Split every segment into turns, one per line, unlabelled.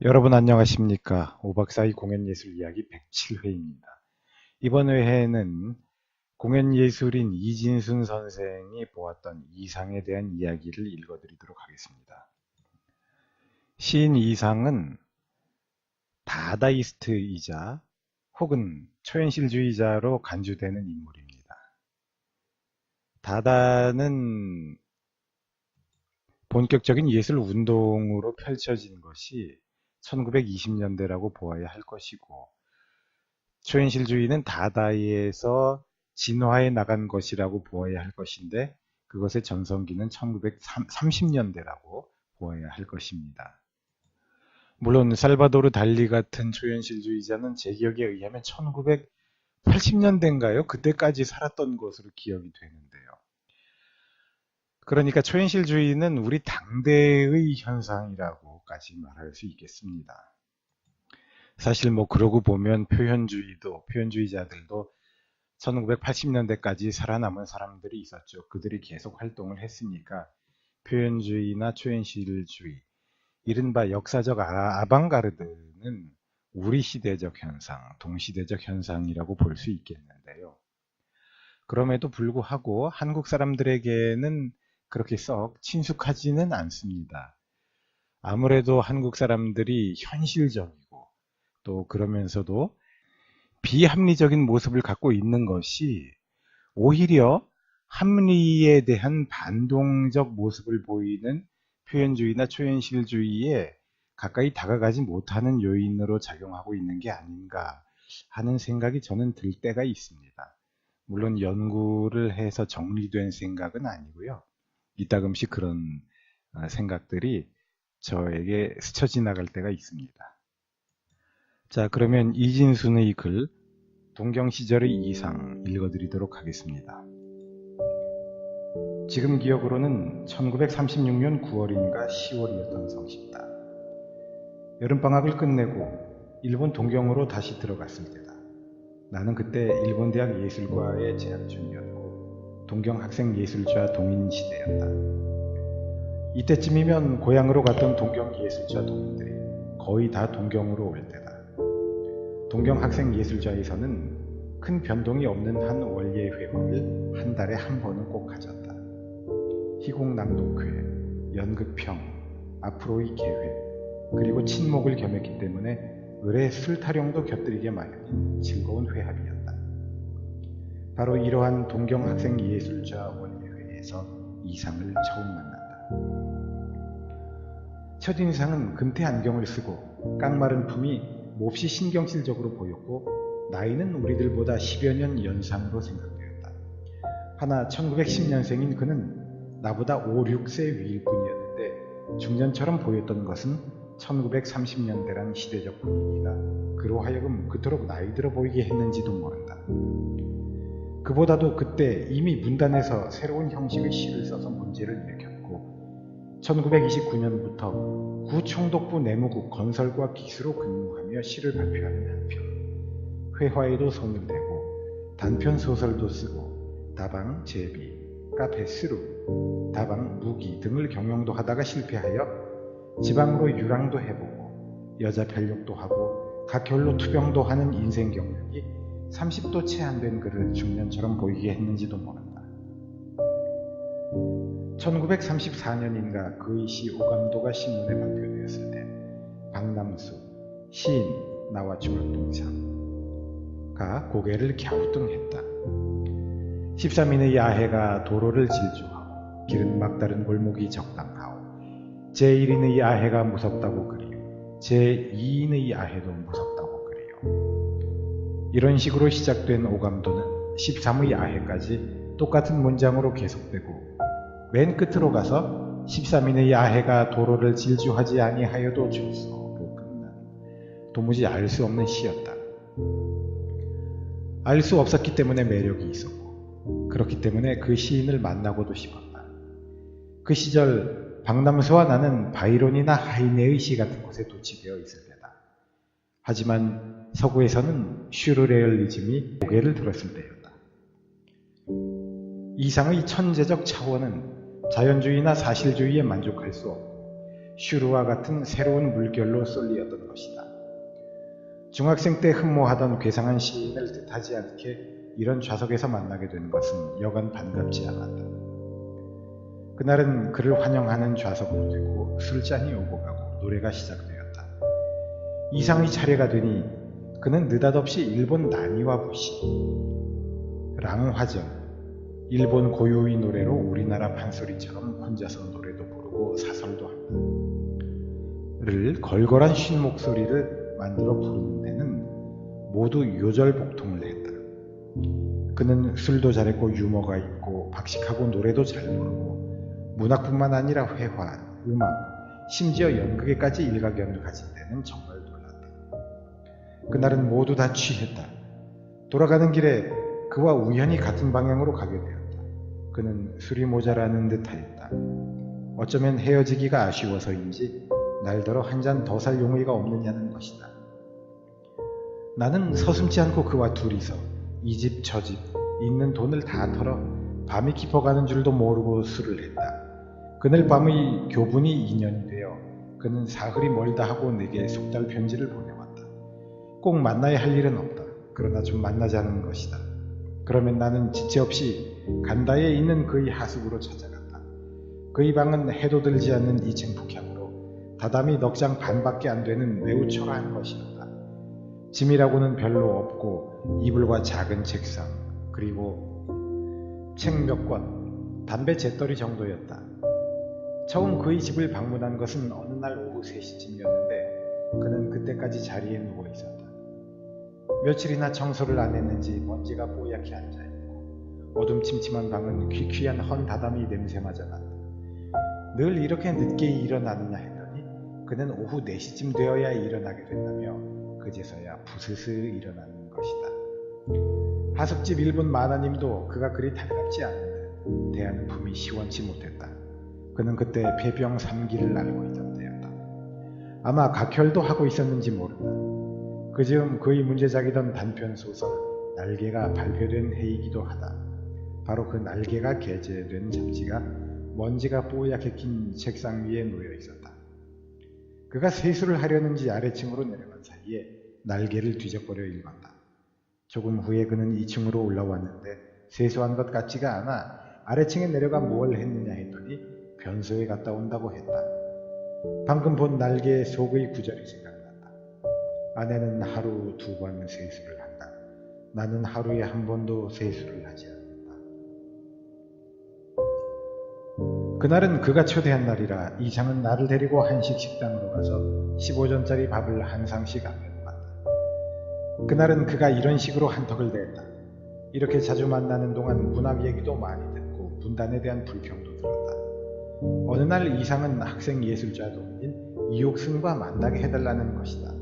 여러분 안녕하십니까? 오박사의 공연예술 이야기 107회입니다. 이번 회에는 공연예술인 이진순 선생이 보았던 이상에 대한 이야기를 읽어드리도록 하겠습니다. 시인 이상은 다다이스트이자 혹은 초현실주의자로 간주되는 인물입니다. 다다는 본격적인 예술 운동으로 펼쳐진 것이 1920년대라고 보아야 할 것이고, 초현실주의는 다다이에서 진화해 나간 것이라고 보아야 할 것인데, 그것의 전성기는 1930년대라고 보아야 할 것입니다. 물론 살바도르 달리 같은 초현실주의자는 제 기억에 의하면 1980년대인가요? 그때까지 살았던 것으로 기억이 되는데요. 그러니까 초현실주의는 우리 당대의 현상이라고까지 말할 수 있겠습니다. 사실 그러고 보면 표현주의자들도 1980년대까지 살아남은 사람들이 있었죠. 그들이 계속 활동을 했으니까 표현주의나 초현실주의, 이른바 역사적 아방가르드는 우리 시대적 현상, 동시대적 현상이라고 볼 수 있겠는데요. 그럼에도 불구하고 한국 사람들에게는 그렇게 썩 친숙하지는 않습니다. 아무래도 한국 사람들이 현실적이고 또 그러면서도 비합리적인 모습을 갖고 있는 것이 오히려 합리에 대한 반동적 모습을 보이는 표현주의나 초현실주의에 가까이 다가가지 못하는 요인으로 작용하고 있는 게 아닌가 하는 생각이 저는 들 때가 있습니다. 물론 연구를 해서 정리된 생각은 아니고요. 이따금씩 그런 생각들이 저에게 스쳐 지나갈 때가 있습니다. 자, 그러면 이진순의 글 동경 시절의 이상 읽어드리도록 하겠습니다. 지금 기억으로는 1936년 9월인가 10월이었던 성십다. 여름방학을 끝내고 일본 동경으로 다시 들어갔을 때다. 나는 그때 일본 대학 예술과에 재학 중이었고 동경 학생예술좌 동인 시대였다. 이때쯤이면 고향으로 갔던 동경 예술좌 동인들이 거의 다 동경으로 올 때다. 동경 학생예술좌에서는 큰 변동이 없는 한 원예 회법을 한 달에 한 번은 꼭 가졌다. 희곡낭독회, 연극평, 앞으로의 계획, 그리고 친목을 겸했기 때문에 을의 술 타령도 곁들이게 마련인 즐거운 회합이었다. 바로 이러한 동경 학생예술좌 원예회에서 이상을 처음 만났다. 첫인상은 금태 안경을 쓰고 깡마른 품이 몹시 신경질적으로 보였고 나이는 우리들보다 10여 년 연상으로 생각되었다. 하나 1910년생인 그는 나보다 5, 6세 위일 뿐이었는데 중년처럼 보였던 것은 1930년대란 시대적 분위기가 그로 하여금 그토록 나이 들어 보이게 했는지도 모른다. 그보다도 그때 이미 문단에서 새로운 형식의 시를 써서 문제를 일으켰고 1929년부터 구총독부 내무국 건설과 기수로 근무하며 시를 발표하는 한편 회화에도 손을 대고 단편 소설도 쓰고 다방, 제비, 카페 스루, 다방, 무기 등을 경영도 하다가 실패하여 지방으로 유랑도 해보고 여자 편력도 하고 각혈로 투병도 하는 인생 경력이 30도 채 안 된 그를 중년처럼 보이게 했는지도 모른다. 1934년인가 그의 시 오감도가 신문에 발표되었을 때 박남수, 시인 나와 중학동창가 고개를 갸우뚱했다. 13인의 야해가 도로를 질주하고 길은 막다른 골목이 적당하오. 제1인의 야해가 무섭다고 그리요. 제2인의 야해도 무섭다고 그리요. 이런 식으로 시작된 오감도는 13의 야해까지 똑같은 문장으로 계속되고 맨 끝으로 가서 13인의 야해가 도로를 질주하지 아니하여도 좋소로 끝난 도무지 알 수 없는 시였다. 알 수 없었기 때문에 매력이 있었고 그렇기 때문에 그 시인을 만나고도 싶었다. 그 시절 박남수와 나는 바이론이나 하이네의 시 같은 곳에 도취되어 있을 때다. 하지만 서구에서는 슈르레얼리즘이 고개를 들었을 때였다. 이상의 천재적 차원은 자연주의나 사실주의에 만족할 수 없고 슈르와 같은 새로운 물결로 쏠리었던 것이다. 중학생 때 흠모하던 괴상한 시인을 뜻하지 않게 이런 좌석에서 만나게 된 것은 여간 반갑지 않았다. 그날은 그를 환영하는 좌석으로 되고 술잔이 오고 가고 노래가 시작되었다. 이상의 차례가 되니 그는 느닷없이 일본 나니와 부시, 랑화정, 일본 고유의 노래로 우리나라 판소리처럼 혼자서 노래도 부르고 사설도 한다.를 걸걸한 쉰 목소리를 만들어 부르는 데는 모두 요절복통을 했다. 그는 술도 잘했고 유머가 있고 박식하고 노래도 잘 부르고 문학뿐만 아니라 회화, 음악, 심지어 연극에까지 일가견을 가진 데는 정말 놀랐다. 그날은 모두 다 취했다. 돌아가는 길에 그와 우연히 같은 방향으로 가게 되었다. 그는 술이 모자라는 듯하였다. 어쩌면 헤어지기가 아쉬워서인지 날더러 한 잔 더 살 용의가 없느냐는 것이다. 나는 서슴지 않고 그와 둘이서 이 집 저 집 있는 돈을 다 털어 밤이 깊어가는 줄도 모르고 술을 했다. 그날 밤의 교분이 2년이 되어 그는 사흘이 멀다 하고 내게 속달 편지를 보내왔다. 꼭 만나야 할 일은 없다. 그러나 좀 만나자는 것이다. 그러면 나는 지체 없이 간다에 있는 그의 하숙으로 찾아갔다. 그의 방은 해도 들지 않는 2층 북향으로 다담이 넉장 반밖에 안 되는 매우 초라한 것이었다. 짐이라고는 별로 없고 이불과 작은 책상, 그리고 책 몇 권, 담배 재떨이 정도였다. 처음 그의 집을 방문한 것은 어느 날 오후 3시쯤이었는데 그는 그때까지 자리에 누워 있었다. 며칠이나 청소를 안 했는지 먼지가 뽀얗게 앉아있고 어둠침침한 방은 퀴퀴한 헌 다다미 냄새마저 난다. 늘 이렇게 늦게 일어나느냐 했더니 그는 오후 4시쯤 되어야 일어나게 된다며 그제서야 부스스 일어나는 것이다. 하숙집 일본 마나님도 그가 그리 달갑지 않은데 대하는 품이 시원치 못했다. 그는 그때 폐병 3기를 앓고 있던 때였다. 아마 각혈도 하고 있었는지 모른다. 그 즈음 그의 문제작이던 단편소설 날개가 발표된 해이기도 하다. 바로 그 날개가 게재된 잡지가 먼지가 뽀얗게 낀 책상 위에 놓여 있었다. 그가 세수를 하려는지 아래층으로 내려간 사이에 날개를 뒤적거려 읽었다. 조금 후에 그는 2층으로 올라왔는데 세수한 것 같지가 않아 아래층에 내려가 뭘 했느냐 했더니 변소에 갔다 온다고 했다. 방금 본 날개의 속의 구절이 생각났다. 아내는 하루 2번 세수를 한다. 나는 하루에 1번도 세수를 하지 않는다. 그날은 그가 초대한 날이라 이장은 나를 데리고 한식 식당으로 가서 15전짜리 밥을 한 상씩 안 먹었다. 그날은 그가 이런 식으로 한턱을 댔다. 이렇게 자주 만나는 동안 문학 얘기도 많이 듣고 분단에 대한 불평도 들었다. 어느 날 이상은 학생 예술자 동인 이옥순과 만나게 해달라는 것이다.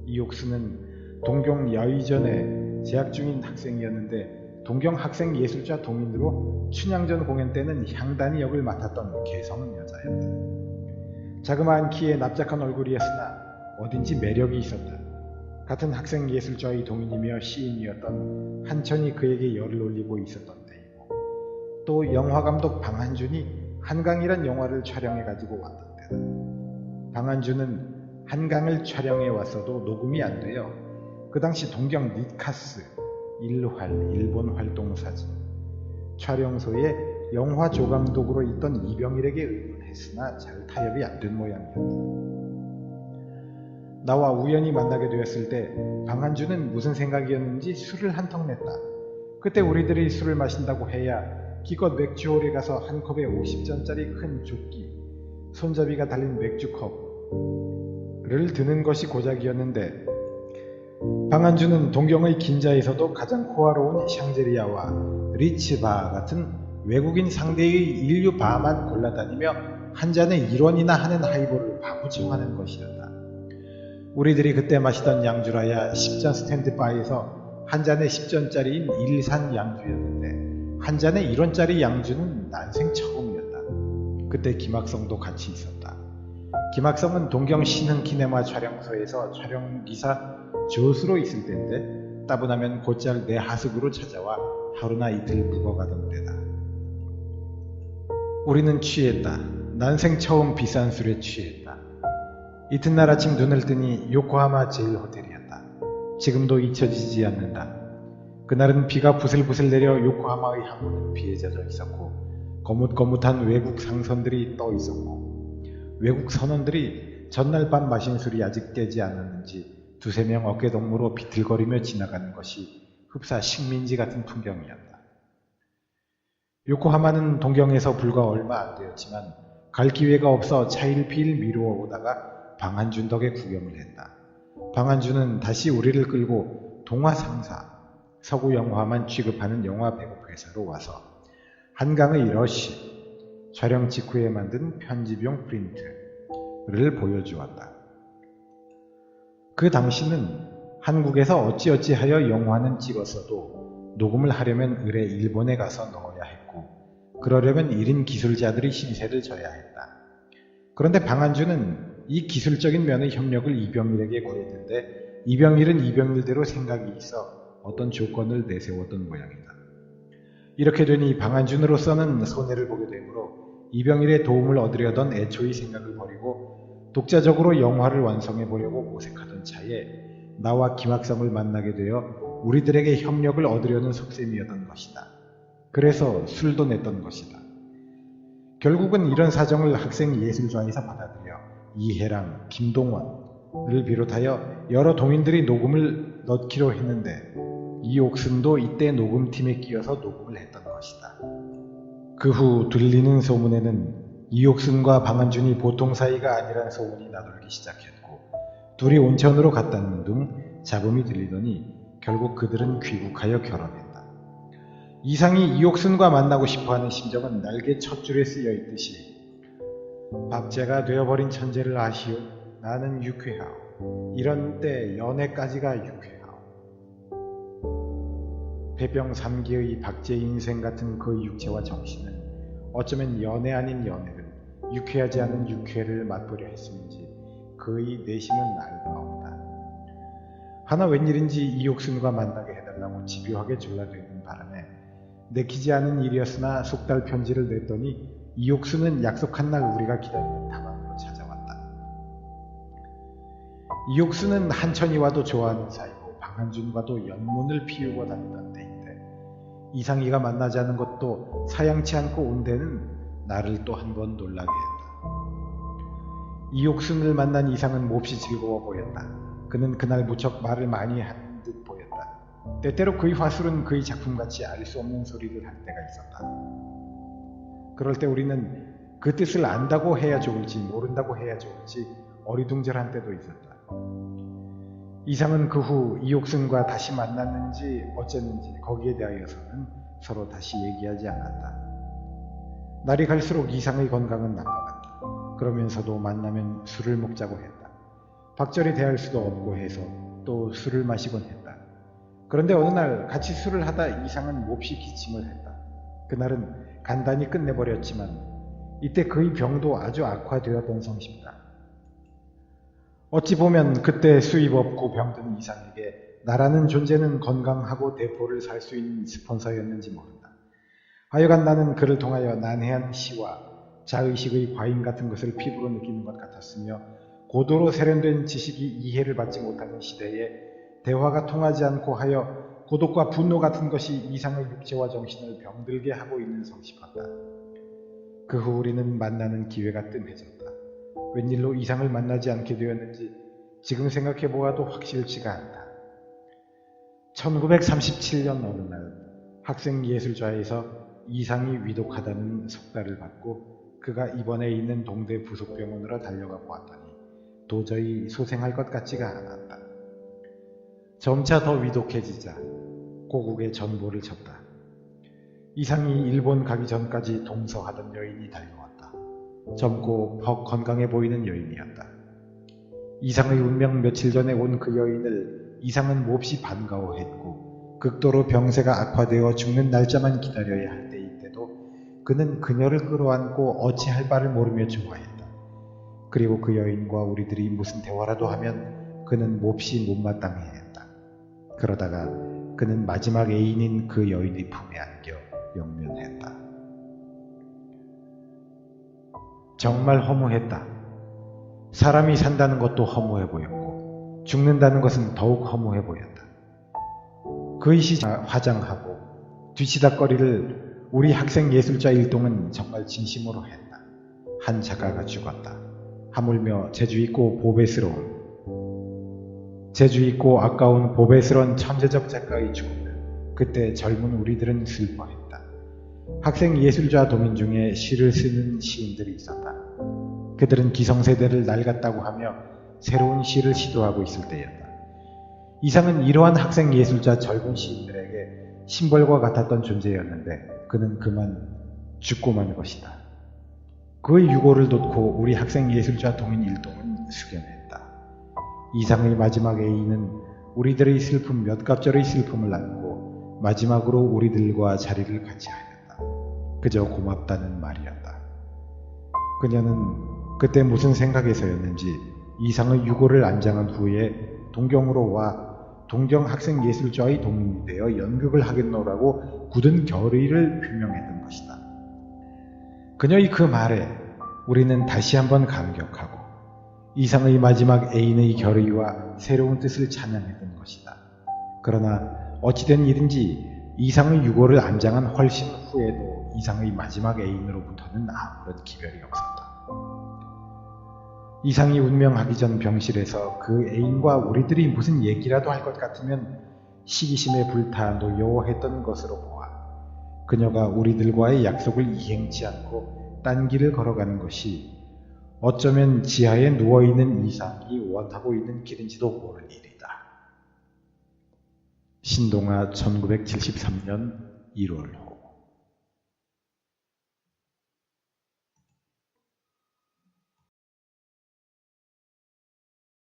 이옥순은 동경 여의전에 재학 중인 학생이었는데 동경 학생 예술자 동인으로 춘향전 공연 때는 향단이 역을 맡았던 개성 여자였다. 자그마한 키에 납작한 얼굴이었으나 어딘지 매력이 있었다. 같은 학생 예술자의 동인이며 시인이었던 한천이 그에게 열을 올리고 있었던 때이고 또 영화감독 방한준이 한강이란 영화를 촬영해가지고 왔던 때다. 방한준은 한강을 촬영해 왔어도 녹음이 안 돼요. 그 당시 동경 니카스, 일활, 일본 활동사진, 촬영소에 영화 조감독으로 있던 이병일에게 의논했으나 잘 타협이 안 된 모양이었다. 나와 우연히 만나게 되었을 때 방한준은 무슨 생각이었는지 술을 한턱 냈다. 그때 우리들이 술을 마신다고 해야 기껏 맥주홀에 가서 한 컵에 50전짜리 큰 조끼, 손잡이가 달린 맥주컵을 드는 것이 고작이었는데 방한준은 동경의 긴자에서도 가장 호화로운 샹제리아와 리츠바 같은 외국인 상대의 인류 바만 골라다니며 한 잔에 1원이나 하는 하이볼을 바구청하는 것이었다. 우리들이 그때 마시던 양주라야 10전 스탠드바에서 한 잔에 10전짜리인 일산 양주였는데 한 잔에 1원짜리 양주는 난생 처음이었다. 그때 김학성도 같이 있었다. 김학성은 동경 신흥 키네마 촬영소에서 촬영기사 조수로 있을 때인데 따분하면 곧잘 내 하숙으로 찾아와 하루나 이틀 묵어가던 때다. 우리는 취했다. 난생 처음 비싼 술에 취했다. 이튿날 아침 눈을 뜨니 요코하마 제일 호텔이었다. 지금도 잊혀지지 않는다. 그날은 비가 부슬부슬 내려 요코하마의 항구는 비에 젖어 있었고 거뭇거뭇한 외국 상선들이 떠 있었고 외국 선원들이 전날 밤 마신 술이 아직 깨지 않았는지 두세 명 어깨동무로 비틀거리며 지나가는 것이 흡사 식민지 같은 풍경이었다. 요코하마는 동경에서 불과 얼마 안 되었지만 갈 기회가 없어 차일피일 미루어 오다가 방한준 덕에 구경을 했다. 방한준은 다시 우리를 끌고 동화상사, 서구 영화만 취급하는 영화 배급 회사로 와서 한강의 러쉬, 촬영 직후에 만든 편집용 프린트를 보여주었다. 그 당시는 한국에서 어찌어찌하여 영화는 찍었어도 녹음을 하려면 을에 일본에 가서 넣어야 했고 그러려면 1인 기술자들이 신세를 져야 했다. 그런데 방한준은 이 기술적인 면의 협력을 이병일에게 구했는데 이병일은 이병일대로 생각이 있어 어떤 조건을 내세웠던 모양이다. 이렇게 되니 방한준으로서는 손해를 보게 되므로 이병일의 도움을 얻으려던 애초의 생각을 버리고 독자적으로 영화를 완성해 보려고 모색하던 차에 나와 김학삼을 만나게 되어 우리들에게 협력을 얻으려는 속셈이었던 것이다. 그래서 술도 냈던 것이다. 결국은 이런 사정을 학생 예술좌에서 받아들여 이해랑, 김동원을 비롯하여 여러 동인들이 녹음을 넣기로 했는데 이옥순도 이때 녹음팀에 끼어서 녹음을 했던 것이다. 그 후 들리는 소문에는 이옥순과 방한준이 보통 사이가 아니란 소문이 나돌기 시작했고 둘이 온천으로 갔다는 등 잡음이 들리더니 결국 그들은 귀국하여 결혼했다. 이상이 이옥순과 만나고 싶어하는 심정은 날개 첫 줄에 쓰여 있듯이 박제가 되어버린 천재를 아시오. 나는 유쾌하오. 이런 때 연애까지가 유쾌하오. 폐병 3기의 박제 인생 같은 그 육체와 정신은 어쩌면 연애 아닌 연애를, 유쾌하지 않은 유쾌를 맛보려 했음인지 그의 내심은 알 바 없다. 하나 웬일인지 이옥순과 만나게 해달라고 집요하게 졸라대는 바람에 내키지 않은 일이었으나 속달 편지를 냈더니 이옥순은 약속한 날 우리가 기다리는 다방으로 찾아왔다. 이옥순은 한천이와도 좋아하는 사이고 방한준과도 연문을 피우고 다니던 때인데 이상이가 만나지 않은 것도 사양치 않고 온 데는 나를 또 한 번 놀라게 했다. 이옥순을 만난 이상은 몹시 즐거워 보였다. 그는 그날 무척 말을 많이 한 듯 보였다. 때때로 그의 화술은 그의 작품같이 알 수 없는 소리를 할 때가 있었다. 그럴 때 우리는 그 뜻을 안다고 해야 좋을지 모른다고 해야 좋을지 어리둥절한 때도 있었다. 이상은 그 후 이옥순과 다시 만났는지 어쨌는지 거기에 대하여서는 서로 다시 얘기하지 않았다. 날이 갈수록 이상의 건강은 나빠갔다. 그러면서도 만나면 술을 먹자고 했다. 박절히 대할 수도 없고 해서 또 술을 마시곤 했다. 그런데 어느 날 같이 술을 하다 이상은 몹시 기침을 했다. 그날은 간단히 끝내버렸지만 이때 그의 병도 아주 악화되었던 성십니다. 어찌 보면 그때 수입 없고 병든 이상에게 나라는 존재는 건강하고 대포를 살 수 있는 스폰서였는지 모른다. 하여간 나는 그를 통하여 난해한 시와 자의식의 과잉 같은 것을 피부로 느끼는 것 같았으며 고도로 세련된 지식이 이해를 받지 못하는 시대에 대화가 통하지 않고 하여 고독과 분노 같은 것이 이상의 육체와 정신을 병들게 하고 있는 성씨였다. 그 후 우리는 만나는 기회가 뜸해졌다. 웬일로 이상을 만나지 않게 되었는지 지금 생각해 보아도 확실치가 않다. 1937년 어느 날 학생예술좌에서 이상이 위독하다는 속달을 받고 그가 입원해 있는 동대 부속병원으로 달려가 보았더니 도저히 소생할 것 같지가 않았다. 점차 더 위독해지자 고국에 전보를 쳤다. 이상이 일본 가기 전까지 동서하던 여인이 달려왔다. 젊고 퍽 건강해 보이는 여인이었다. 이상의 운명 며칠 전에 온 그 여인을 이상은 몹시 반가워했고 극도로 병세가 악화되어 죽는 날짜만 기다려야 할 때인데도 그는 그녀를 끌어안고 어찌할 바를 모르며 좋아했다. 그리고 그 여인과 우리들이 무슨 대화라도 하면 그는 몹시 못마땅해했다. 그러다가 그는 마지막 애인인 그 여인의 품에 안겨 영면했다. 정말 허무했다. 사람이 산다는 것도 허무해 보였고 죽는다는 것은 더욱 허무해 보였다. 그 시절 화장하고 뒤치다거리를 우리 학생 예술자 일동은 정말 진심으로 했다. 한 작가가 죽었다. 하물며 재주있고 아까운 보배스러운 천재적 작가의 죽음을 그때 젊은 우리들은 슬퍼했다. 학생 예술자 동인 중에 시를 쓰는 시인들이 있었다. 그들은 기성세대를 낡았다고 하며 새로운 시를 시도하고 있을 때였다. 이상은 이러한 학생 예술자 젊은 시인들에게 심벌과 같았던 존재였는데 그는 그만 죽고 만 것이다. 그의 유고를 돋고 우리 학생 예술자 동인 일동은 숙연했다. 이상의 마지막 애인은 우리들의 슬픔 몇 갑절의 슬픔을 안고 마지막으로 우리들과 자리를 같이 하였다. 그저 고맙다는 말이었다. 그녀는 그때 무슨 생각에서였는지 이상의 유고를 안장한 후에 동경으로 와 동경 학생 예술자의 동인이 되어 연극을 하겠노라고 굳은 결의를 표명했던 것이다. 그녀의 그 말에 우리는 다시 한번 감격하고 이상의 마지막 애인의 결의와 새로운 뜻을 찬양했던 것이다. 그러나 어찌된 일인지 이상의 유고를 안장한 훨씬 후에도 이상의 마지막 애인으로부터는 아무런 기별이 없었다. 이상이 운명하기 전 병실에서 그 애인과 우리들이 무슨 얘기라도 할 것 같으면 시기심에 불타 노여워했던 것으로 보아 그녀가 우리들과의 약속을 이행치 않고 딴 길을 걸어가는 것이 어쩌면 지하에 누워있는 이상이 원하고 있는 길인지도 모를 일이다. 신동아 1973년 1월